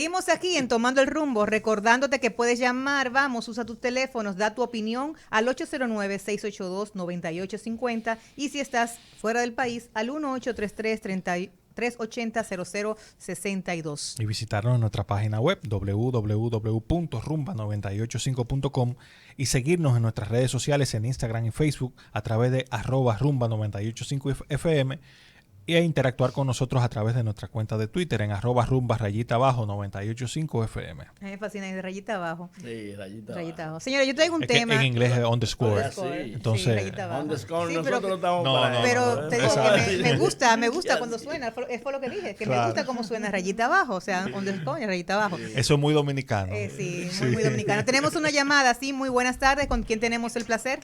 Seguimos aquí en Tomando el Rumbo, recordándote que puedes llamar, vamos, usa tus teléfonos, da tu opinión al 809-682-9850 y si estás fuera del país al 1833-380-0062. Y visitarnos en nuestra página web www.rumba985.com y seguirnos en nuestras redes sociales en Instagram y Facebook a través de @rumba985fm y interactuar con nosotros a través de nuestra cuenta de Twitter en @rumba_985fm. A mí me fascina, de rayita abajo. Sí, rayita abajo. Señora, yo traigo un Es tema. que en inglés es underscore. Sí. Entonces, sí, rayita abajo. Underscore, Sí, nosotros estamos no, para no, eso, Pero ¿eh? te digo que me gusta Ya, cuando sí. suena, fue lo que dije, que Claro. me gusta cómo suena rayita abajo, o sea, underscore y rayita abajo. eso es muy dominicano. Sí, muy dominicano. Tenemos una llamada, sí, muy buenas tardes, ¿con quién tenemos el placer?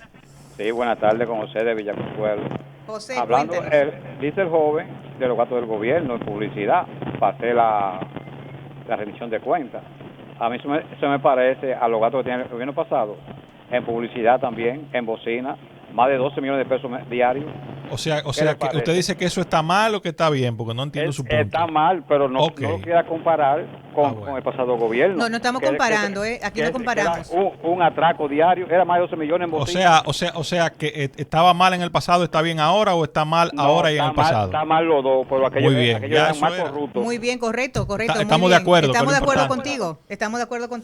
Sí, buenas tardes, con José de Villaconsuelo. José, Hablando, cuéntanos. dice el joven de los gastos del gobierno, en publicidad, para hacer la rendición de cuentas. A mí eso me parece a los gastos que tiene el gobierno pasado, en publicidad también, en bocina, más de 12 millones de pesos diarios. O sea ¿Qué le que parece? usted dice que eso está mal o que está bien, porque no entiendo su punto. Está mal, pero no Ok. lo quiera comparar con, bueno. con el pasado gobierno. No estamos comparando, aquí no comparamos. Era un atraco diario, era más de 12 millones en O bocina. sea que estaba mal en el pasado, ¿está bien ahora o está mal No, ahora y en está el pasado? Está mal los dos, pero Muy bien, aquellos ya eran eso más era. corruptos. Muy bien, correcto. muy Estamos bien. de acuerdo, que Estamos es de lo acuerdo importante.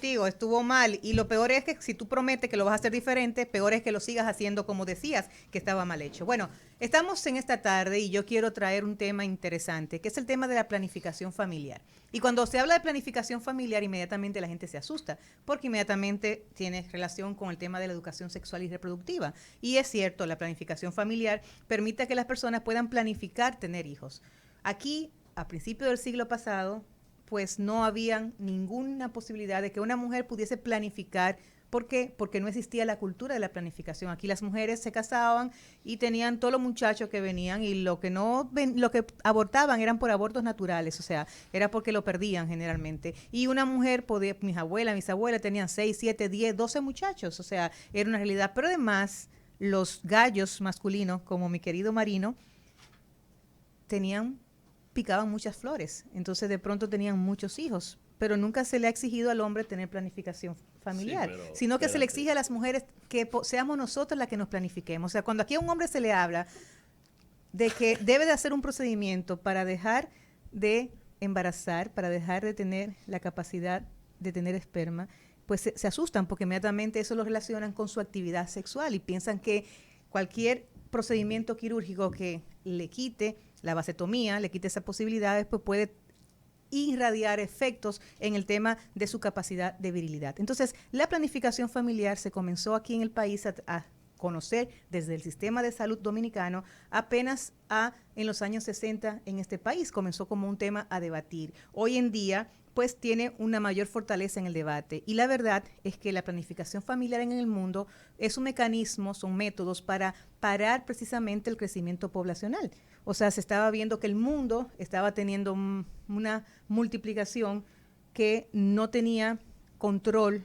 contigo, estuvo mal. Y lo peor es que si tú prometes que lo vas a hacer diferente, peor es que lo sigas haciendo como decías que estaba mal hecho. Bueno, estamos en esta tarde y yo quiero traer un tema interesante, que es el tema de la planificación familiar. Y cuando se habla de planificación familiar, inmediatamente la gente se asusta, porque inmediatamente tiene relación con el tema de la educación sexual y reproductiva. Y es cierto, la planificación familiar permite que las personas puedan planificar tener hijos. Aquí, a principios del siglo pasado, pues no había ninguna posibilidad de que una mujer pudiese planificar. ¿Por qué? Porque no existía la cultura de la planificación. Aquí las mujeres se casaban y tenían todos los muchachos que venían y lo que abortaban eran por abortos naturales, o sea, era porque lo perdían generalmente. Y una mujer podía, mis abuelas tenían 6, 7, 10, 12 muchachos, o sea, era una realidad. Pero además, los gallos masculinos, como mi querido Marino, picaban muchas flores, entonces de pronto tenían muchos hijos, pero nunca se le ha exigido al hombre tener planificación familiar, sino que se le exige a las mujeres que seamos nosotros las que nos planifiquemos. O sea, cuando aquí a un hombre se le habla de que debe de hacer un procedimiento para dejar de embarazar, para dejar de tener la capacidad de tener esperma, pues se asustan porque inmediatamente eso lo relacionan con su actividad sexual y piensan que cualquier procedimiento quirúrgico que le quite la vasectomía, le quite esas posibilidades, pues puede irradiar efectos en el tema de su capacidad de virilidad. Entonces, la planificación familiar se comenzó aquí en el país a conocer desde el sistema de salud dominicano apenas en los años 60 en este país. Comenzó como un tema a debatir. Hoy en día, pues tiene una mayor fortaleza en el debate. Y la verdad es que la planificación familiar en el mundo es un mecanismo, son métodos para parar precisamente el crecimiento poblacional. O sea, se estaba viendo que el mundo estaba teniendo una multiplicación que no tenía control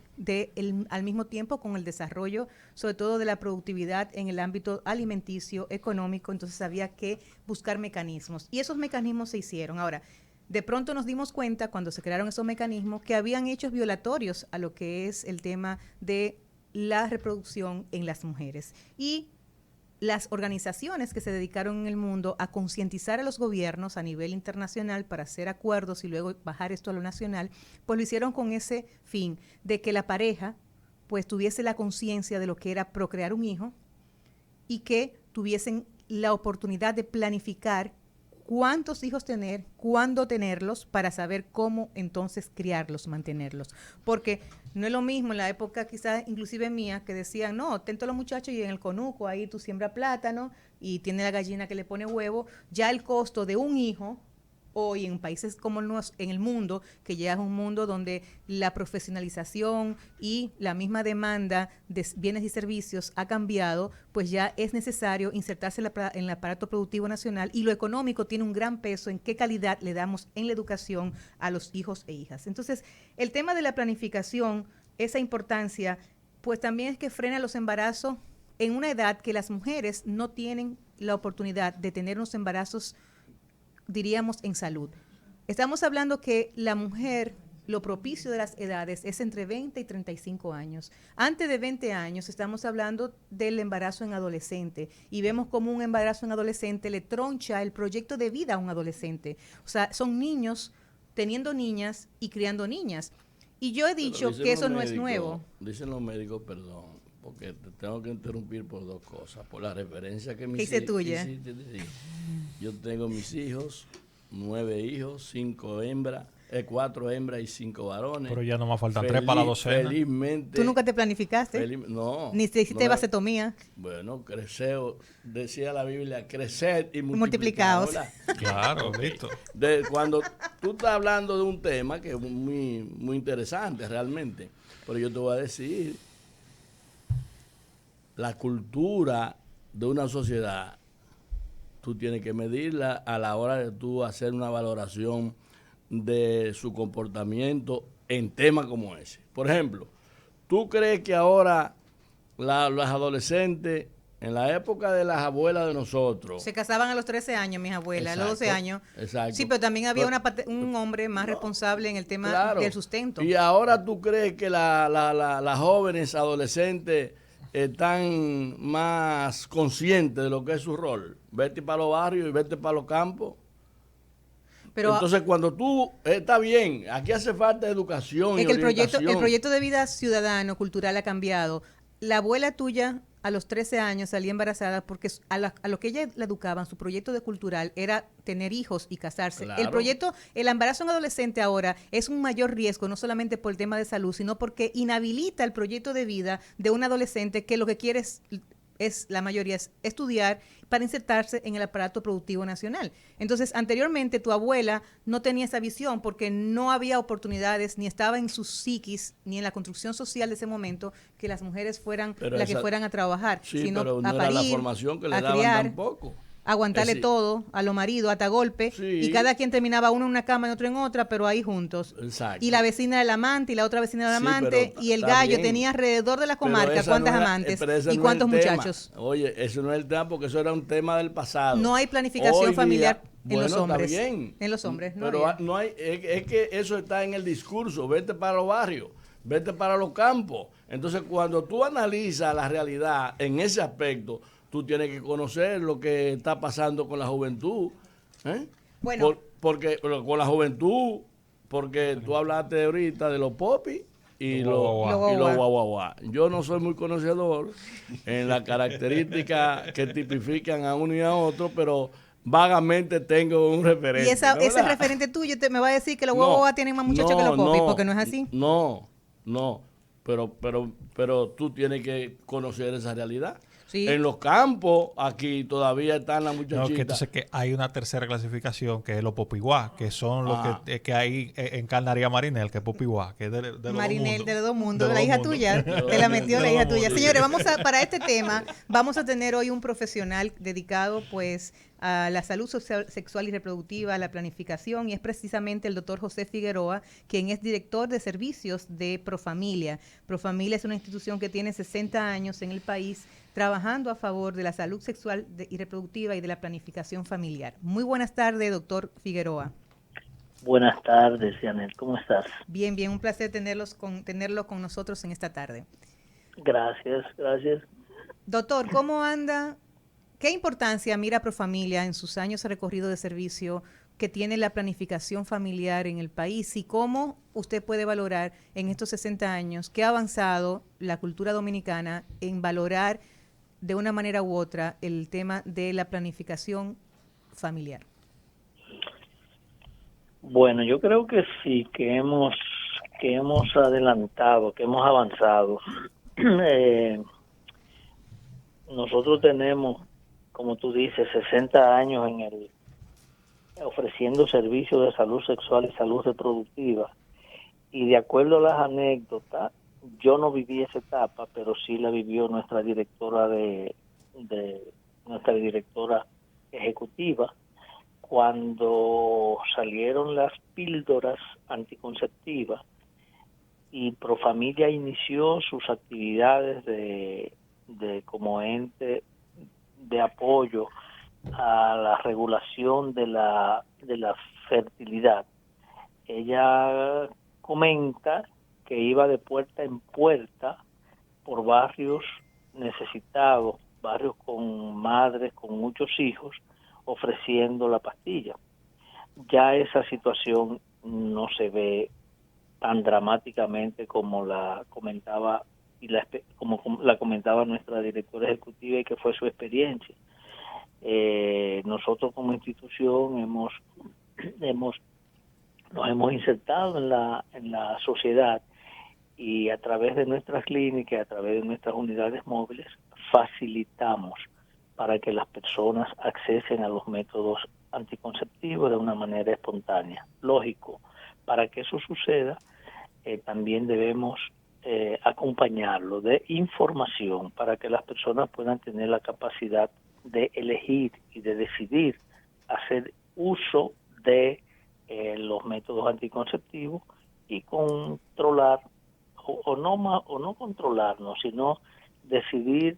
al mismo tiempo con el desarrollo, sobre todo de la productividad en el ámbito alimenticio, económico. Entonces había que buscar mecanismos. Y esos mecanismos se hicieron. Ahora, de pronto nos dimos cuenta, cuando se crearon esos mecanismos, que habían hechos violatorios a lo que es el tema de la reproducción en las mujeres. Y las organizaciones que se dedicaron en el mundo a concientizar a los gobiernos a nivel internacional para hacer acuerdos y luego bajar esto a lo nacional, pues lo hicieron con ese fin de que la pareja pues tuviese la conciencia de lo que era procrear un hijo y que tuviesen la oportunidad de planificar cuántos hijos tener, cuándo tenerlos, para saber cómo entonces criarlos, mantenerlos. Porque no es lo mismo en la época quizás inclusive mía, que decían, no, ten todos los muchachos y en el conuco ahí tú siembras plátano y tiene la gallina que le pone huevo. Ya el costo de un hijo hoy en países como en el mundo, que ya es un mundo donde la profesionalización y la misma demanda de bienes y servicios ha cambiado, pues ya es necesario insertarse en el aparato productivo nacional, y lo económico tiene un gran peso en qué calidad le damos en la educación a los hijos e hijas. Entonces, el tema de la planificación, esa importancia, pues también es que frena los embarazos en una edad que las mujeres no tienen la oportunidad de tener unos embarazos, diríamos, en salud. Estamos hablando que la mujer lo propicio de las edades es entre 20 y 35 años. Antes de 20 años estamos hablando del embarazo en adolescente y vemos como un embarazo en adolescente le troncha el proyecto de vida a un adolescente. O sea, son niños teniendo niñas y criando niñas. Y yo he dicho que eso no es nuevo. Dicen los médicos, perdón, porque te tengo que interrumpir por dos cosas. Por la referencia que me hice tuya. Yo tengo mis hijos, 9 hijos, 4 hembras y 5 varones. Pero ya no me faltan 3 para la docena. Felizmente. ¿Tú nunca te planificaste? No. Ni te hiciste vasectomía. Bueno, decía la Biblia, crecer y multiplicaos. Claro, listo. Cuando tú estás hablando de un tema que es muy, muy interesante realmente, pero yo te voy a decir, la cultura de una sociedad, tú tienes que medirla a la hora de tú hacer una valoración de su comportamiento en temas como ese. Por ejemplo, ¿tú crees que ahora las adolescentes, en la época de las abuelas de nosotros... Se casaban a los 13 años, mis abuelas, exacto, a los 12 años. Exacto. Sí, pero también había un hombre más responsable en el tema del sustento. Y ahora tú crees que las jóvenes adolescentes están más conscientes de lo que es su rol. Vete para los barrios y vete para los campos. Pero, entonces, cuando tú, está bien, aquí hace falta educación y orientación. El proyecto de vida ciudadano, cultural ha cambiado. La abuela tuya a los 13 años salía embarazada porque a lo que ella la educaban, su proyecto de cultural era tener hijos y casarse. Claro. El embarazo en adolescente ahora es un mayor riesgo, no solamente por el tema de salud, sino porque inhabilita el proyecto de vida de un adolescente que lo que quiere la mayoría es estudiar para insertarse en el aparato productivo nacional. Entonces, anteriormente tu abuela no tenía esa visión porque no había oportunidades, ni estaba en su psiquis, ni en la construcción social de ese momento, que las mujeres fueran que fueran a trabajar, sino pero no a parir, era la formación que le daban criar, tampoco. Aguantarle todo a los maridos, hasta golpe, y cada quien terminaba uno en una cama y otro en otra, pero ahí juntos. Exacto. Y la vecina del amante y la otra vecina del amante, y el gallo tenía alrededor de la comarca cuántas amantes y cuántos muchachos. Oye, eso no es el tema, porque eso era un tema del pasado. No hay planificación familiar en los hombres. Está bien. En los hombres, no. Pero no hay, es que eso está en el discurso. Vete para los barrios, vete para los campos. Entonces, cuando tú analizas la realidad en ese aspecto, tú tienes que conocer lo que está pasando con la juventud. Bueno. Porque con la juventud, porque tú hablaste ahorita de los popis y los guaguaguá. Yo no soy muy conocedor en las características que tipifican a uno y a otro, pero vagamente tengo un referente. Y ese referente tuyo me va a decir que los guaguaguá tienen más muchachos que los popis, porque no es así. No, pero tú tienes que conocer esa realidad. Sí. En los campos, aquí todavía están las muchachitas. No, que entonces que hay una tercera clasificación, que es los popiguá, que son los que hay en Carnaría Marinel, que es popiguá, que es de Marinel, de los dos mundos. La hija tuya, te la metió la hija tuya. Señores, para este tema, vamos a tener hoy un profesional dedicado, pues, a la salud sexual y reproductiva, a la planificación, y es precisamente el doctor José Figueroa, quien es director de servicios de Profamilia. Profamilia es una institución que tiene 60 años en el país, trabajando a favor de la salud sexual y reproductiva y de la planificación familiar. Muy buenas tardes, doctor Figueroa. Buenas tardes, Yanel. ¿Cómo estás? Bien, un placer tenerlo con nosotros en esta tarde. Gracias. Doctor, ¿cómo anda? ¿Qué importancia mira Profamilia en sus años de recorrido de servicio que tiene la planificación familiar en el país, y cómo usted puede valorar en estos 60 años que ha avanzado la cultura dominicana en valorar de una manera u otra el tema de la planificación familiar? Bueno, yo creo que sí, que hemos adelantado, que hemos avanzado. Nosotros tenemos, como tú dices, 60 años ofreciendo servicios de salud sexual y salud reproductiva, y de acuerdo a las anécdotas, yo no viví esa etapa, pero sí la vivió nuestra directora nuestra directora ejecutiva, cuando salieron las píldoras anticonceptivas y Profamilia inició sus actividades de como ente de apoyo a la regulación de la fertilidad. Ella comenta que iba de puerta en puerta por barrios necesitados, barrios con madres, con muchos hijos, ofreciendo la pastilla. Ya esa situación no se ve tan dramáticamente como la comentaba como la comentaba nuestra directora ejecutiva y que fue su experiencia. Nosotros como institución nos hemos insertado en la sociedad y a través de nuestras clínicas, a través de nuestras unidades móviles, facilitamos para que las personas accesen a los métodos anticonceptivos de una manera espontánea. Lógico, para que eso suceda, también debemos acompañarlo de información para que las personas puedan tener la capacidad de elegir y de decidir hacer uso de los métodos anticonceptivos y controlar o no controlarnos, sino decidir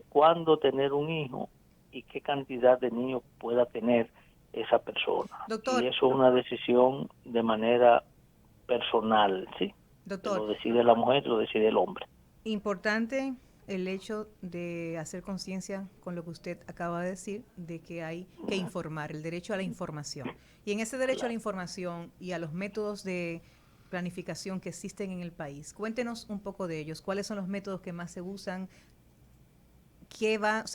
cuándo tener un hijo y qué cantidad de niños pueda tener esa persona. Doctor, y eso es una decisión de manera personal, ¿sí? Doctor, lo decide la mujer, lo decide el hombre. Importante el hecho de hacer conciencia con lo que usted acaba de decir, de que hay que informar, el derecho a la información. Y en ese derecho a la información y a los métodos de planificación que existen en el país, cuéntenos un poco de ellos. ¿Cuáles son los métodos que más se usan?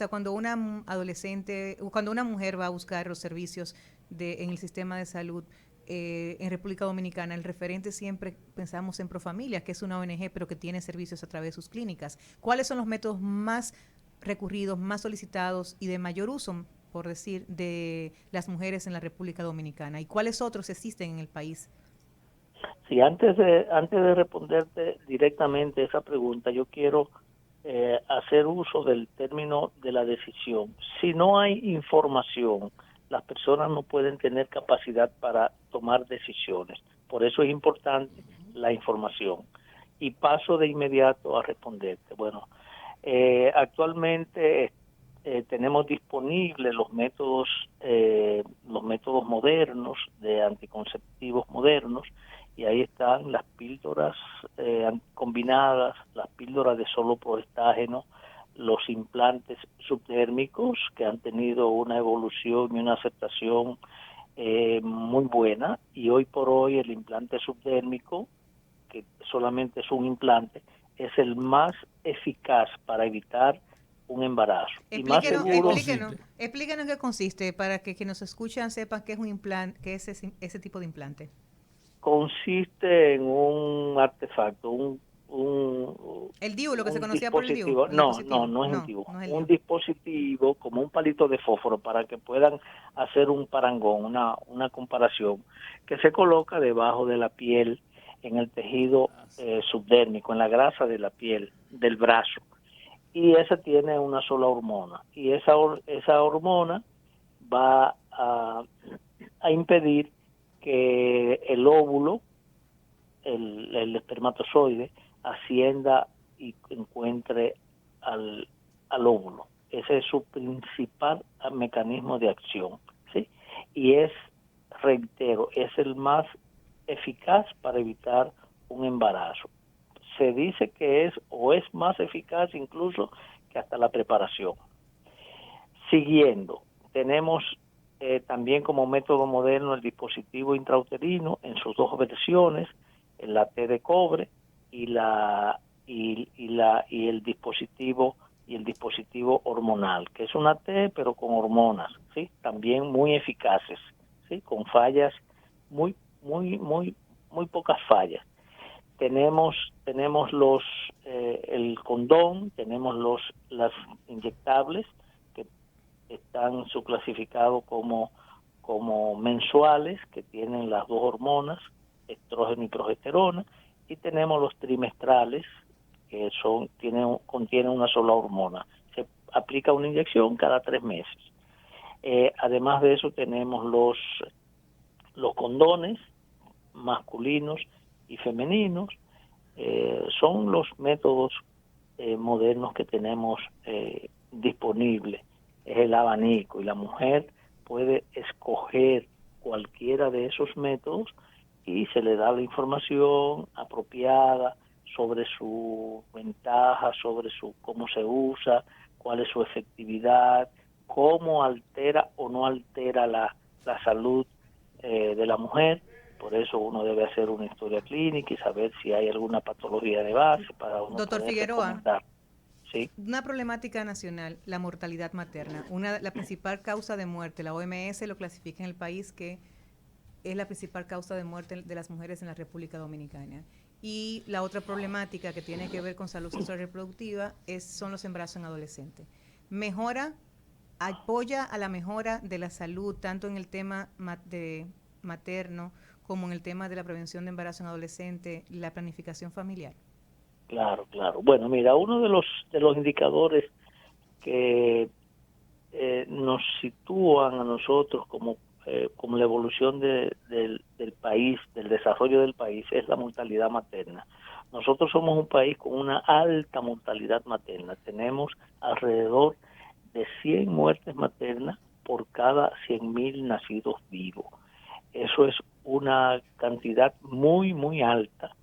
Cuando una adolescente, cuando una mujer va a buscar los servicios en el sistema de salud en República Dominicana, el referente siempre pensamos en Profamilia, que es una ONG, pero que tiene servicios a través de sus clínicas. ¿Cuáles son los métodos más recurridos, más solicitados y de mayor uso, por decir, de las mujeres en la República Dominicana? ¿Y cuáles otros existen en el país? Sí, antes de responderte directamente esa pregunta, yo quiero hacer uso del término de la decisión. Si no hay información, las personas no pueden tener capacidad para tomar decisiones. Por eso es importante la información. Y paso de inmediato a responderte. Bueno, actualmente tenemos disponibles los métodos modernos, de anticonceptivos modernos, y ahí están las píldoras combinadas, las píldoras de solo proestágeno, los implantes subdérmicos, que han tenido una evolución y una aceptación muy buena, y hoy por hoy el implante subdérmico, que solamente es un implante, es el más eficaz para evitar un embarazo. Explíquenos qué consiste, para que quienes nos escuchan sepan qué es un implante, qué es ese tipo de implante. Consiste en un artefacto, el DIU, lo que se conocía por el DIU. No es el DIU. Un dispositivo como un palito de fósforo, para que puedan hacer un parangón, una comparación, que se coloca debajo de la piel, en el tejido subdérmico, en la grasa de la piel del brazo. Y esa tiene una sola hormona. Y esa hormona va a impedir que el óvulo, el espermatozoide, ascienda y encuentre al óvulo. Ese es su principal mecanismo de acción, ¿sí? Y reitero, es el más eficaz para evitar un embarazo. Se dice que es más eficaz incluso que hasta la preparación. Siguiendo, tenemos también como método moderno el dispositivo intrauterino en sus dos versiones, la T de cobre y el dispositivo hormonal, que es una T pero con hormonas, ¿sí? También muy eficaces, ¿sí? Con fallas muy pocas fallas. Tenemos el condón, tenemos las inyectables, que están subclasificados como mensuales, que tienen las dos hormonas, estrógeno y progesterona, y tenemos los trimestrales, que contienen una sola hormona. Se aplica una inyección cada 3 meses. Además de eso, tenemos los condones masculinos y femeninos. Son los métodos modernos que tenemos disponibles. Es el abanico, y la mujer puede escoger cualquiera de esos métodos y se le da la información apropiada sobre su ventaja, sobre cómo se usa, cuál es su efectividad, cómo altera o no altera la salud de la mujer. Por eso uno debe hacer una historia clínica y saber si hay alguna patología de base para uno Doctor poder Figueroa, recomendar. ¿Sí? Una problemática nacional, la mortalidad materna. La principal causa de muerte, la OMS lo clasifica en el país que es la principal causa de muerte de las mujeres en la República Dominicana. Y la otra problemática que tiene que ver con salud sexual y reproductiva son los embarazos en adolescentes. Apoya a la mejora de la salud, tanto en el tema materno como en el tema de la prevención de embarazo en adolescente, la planificación familiar. Claro. Bueno, mira, uno de los indicadores que nos sitúan a nosotros como la evolución del país, del desarrollo del país, es la mortalidad materna. Nosotros somos un país con una alta mortalidad materna. Tenemos alrededor de 100 muertes maternas por cada 100,000 nacidos vivos. Eso es una cantidad muy, muy alta,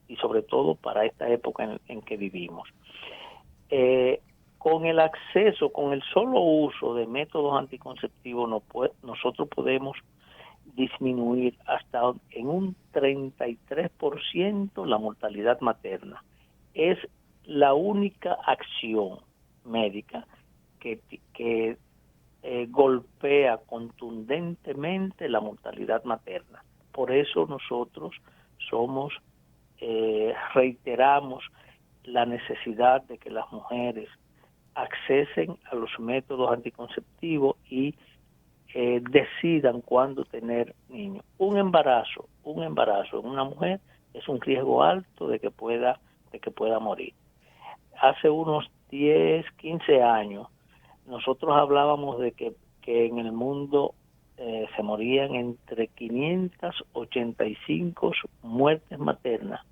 y sobre todo para esta época en que vivimos. Con el acceso, con el solo uso de métodos anticonceptivos, nosotros podemos disminuir hasta en un 33% la mortalidad materna. Es la única acción médica que golpea contundentemente la mortalidad materna. Por eso nosotros reiteramos la necesidad de que las mujeres accesen a los métodos anticonceptivos y decidan cuándo tener niños. Un embarazo en una mujer es un riesgo alto de que pueda morir. Hace unos 10, 15 años nosotros hablábamos de que en el mundo se morían entre 585 muertes maternas.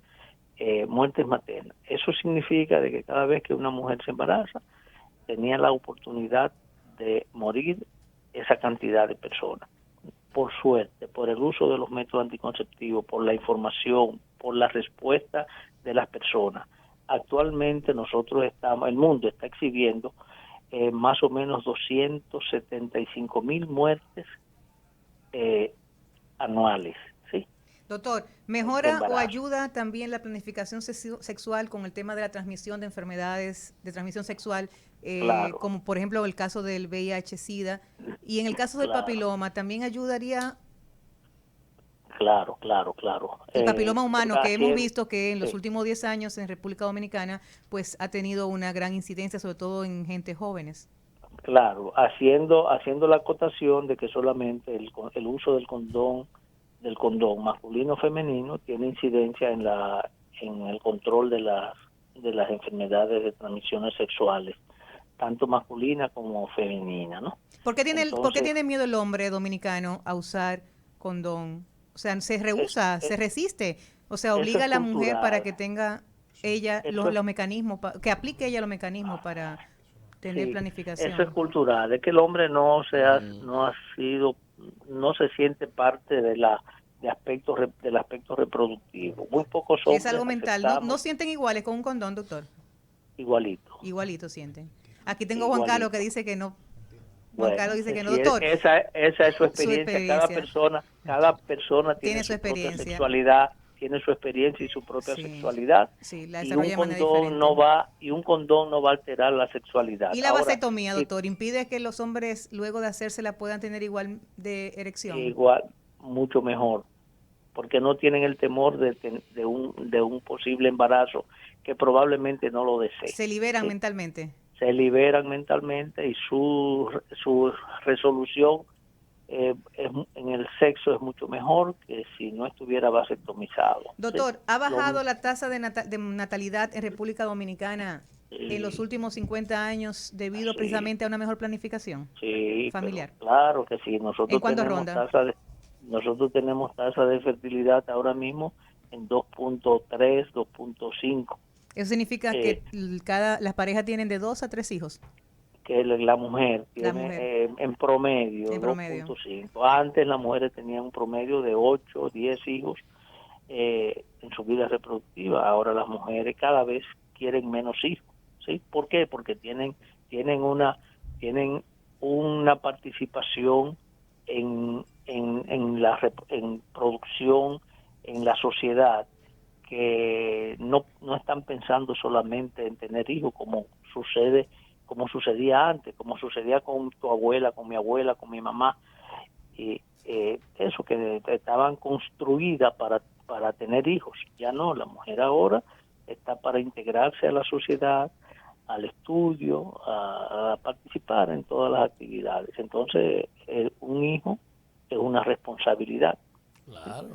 Eso significa de que cada vez que una mujer se embaraza, tenía la oportunidad de morir esa cantidad de personas. Por suerte, por el uso de los métodos anticonceptivos, por la información, por la respuesta de las personas. Actualmente el mundo está exhibiendo más o menos 275,000 muertes anuales. ¿Sí? Doctor, ¿mejora o ayuda también la planificación sexual con el tema de la transmisión de enfermedades de transmisión sexual, claro, como por ejemplo el caso del VIH-Sida? Y en el caso del papiloma, ¿también ayudaría? Claro. El papiloma humano, que hemos visto que en los últimos 10 años en República Dominicana, pues ha tenido una gran incidencia, sobre todo en gente jóvenes. Claro, haciendo la acotación de que solamente el uso del condón masculino o femenino tiene incidencia en el control de las enfermedades de transmisiones sexuales, tanto masculina como femenina, ¿no? ¿Por qué tiene miedo el hombre dominicano a usar condón? O sea, se resiste, o sea, obliga a la mujer para que tenga ella los mecanismos, que aplique ella los mecanismos para tener planificación. Eso es cultural, es que el hombre no se siente parte del aspecto reproductivo. Muy pocos hombres. Es algo mental. ¿No sienten iguales con un condón, doctor? Igualito sienten. Aquí tengo a Juan Carlos que dice que no. Carlos dice que no, doctor. Esa es su experiencia. Cada persona tiene su experiencia. Sexualidad, tiene su experiencia y su propia sexualidad. Sí, la y un condón no va a alterar la sexualidad. ¿Y la vasectomía, doctor, impide que los hombres luego de hacérsela puedan tener igual de erección? Igual, mucho mejor, porque no tienen el temor de un posible embarazo que probablemente no lo desee. Se liberan mentalmente. Se liberan mentalmente y su resolución en el sexo es mucho mejor que si no estuviera vasectomizado. Doctor, ¿ha bajado la tasa de natalidad en República Dominicana en los últimos 50 años debido precisamente a una mejor planificación familiar? Claro que sí. ¿En cuánto ronda? Nosotros tenemos tasa de fertilidad ahora mismo en 2.3, 2.5. Eso significa que las parejas tienen de 2 a 3 hijos. Que la mujer tiene en promedio 2.5. Antes las mujeres tenían un promedio de 8 o 10 hijos en su vida reproductiva. Ahora las mujeres cada vez quieren menos hijos, ¿sí? ¿Por qué? Porque tienen una participación en producción en la sociedad, que no están pensando solamente en tener hijos como sucedía antes, como sucedía con tu abuela, con mi abuela, con mi mamá, y eso, que estaban construidas para tener hijos. Ya no, la mujer ahora está para integrarse a la sociedad, al estudio, a participar en todas las actividades. Entonces, un hijo es una responsabilidad. Claro.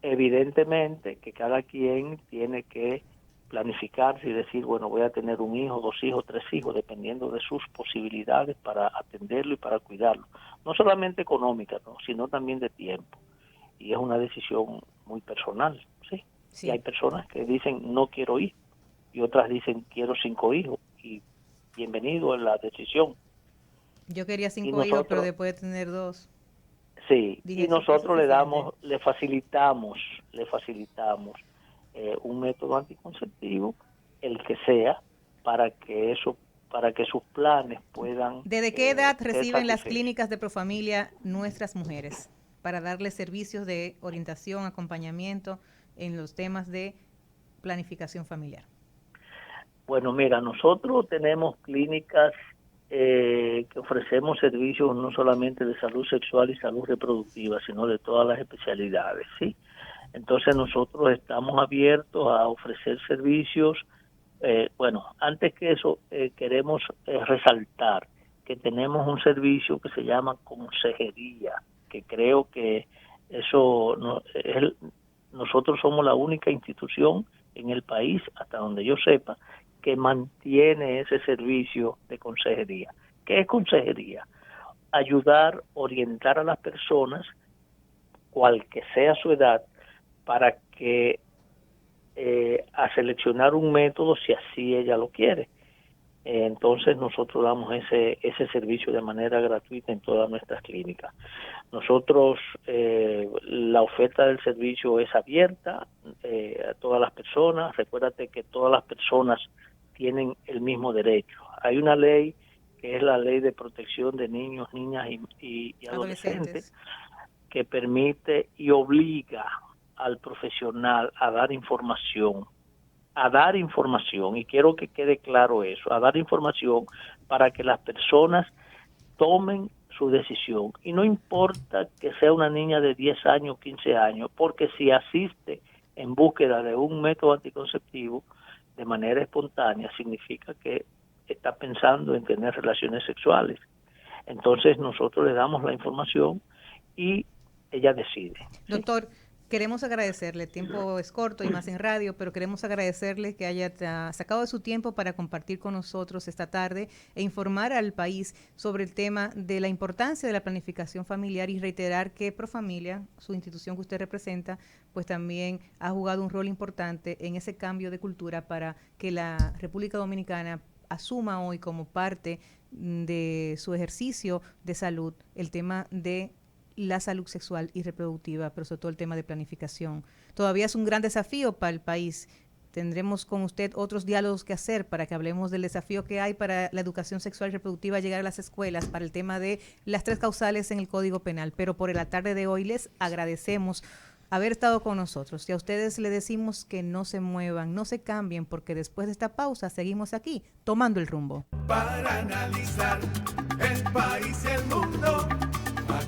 Evidentemente que cada quien tiene que planificarse y decir, bueno, voy a tener un hijo, 2 hijos, 3 hijos, dependiendo de sus posibilidades para atenderlo y para cuidarlo. No solamente económica, ¿no?, sino también de tiempo. Y es una decisión muy personal, ¿sí? Sí. Y hay personas que dicen, no quiero hijos, y otras dicen, quiero 5 hijos, y bienvenido a la decisión. Yo quería 5 hijos, pero después de tener 2. Sí, y nosotros le facilitamos un método anticonceptivo, el que sea, para que sus planes puedan... ¿Desde qué edad reciben las clínicas de Profamilia nuestras mujeres para darles servicios de orientación, acompañamiento en los temas de planificación familiar? Bueno, mira, nosotros tenemos clínicas que ofrecemos servicios no solamente de salud sexual y salud reproductiva, sino de todas las especialidades, ¿sí? Entonces nosotros estamos abiertos a ofrecer servicios. Bueno, antes que eso, queremos resaltar que tenemos un servicio que se llama consejería, que creo que eso nosotros somos la única institución en el país, hasta donde yo sepa, que mantiene ese servicio de consejería. ¿Qué es consejería? Ayudar, orientar a las personas, cual que sea su edad, para que a seleccionar un método si así ella lo quiere. Entonces nosotros damos ese servicio de manera gratuita en todas nuestras clínicas. Nosotros, la oferta del servicio es abierta a todas las personas. Recuérdate que todas las personas tienen el mismo derecho. Hay una ley que es la Ley de Protección de Niños, Niñas y Adolescentes, que permite y obliga al profesional a dar información, y quiero que quede claro eso, a dar información para que las personas tomen su decisión. Y no importa que sea una niña de 10 años, 15 años, porque si asiste en búsqueda de un método anticonceptivo de manera espontánea, significa que está pensando en tener relaciones sexuales. Entonces nosotros le damos la información y ella decide. Doctor, queremos agradecerle, el tiempo es corto y más en radio, pero queremos agradecerle que haya sacado de su tiempo para compartir con nosotros esta tarde e informar al país sobre el tema de la importancia de la planificación familiar, y reiterar que Profamilia, su institución que usted representa, pues también ha jugado un rol importante en ese cambio de cultura para que la República Dominicana asuma hoy como parte de su ejercicio de salud el tema de la salud sexual y reproductiva, pero sobre todo el tema de planificación. Todavía es un gran desafío para el país. Tendremos con usted otros diálogos que hacer para que hablemos del desafío que hay para la educación sexual y reproductiva llegar a las escuelas, para el tema de las 3 causales en el Código Penal. Pero por la tarde de hoy les agradecemos haber estado con nosotros, y a ustedes les decimos que no se muevan, no se cambien, porque después de esta pausa seguimos aquí tomando el rumbo. Para analizar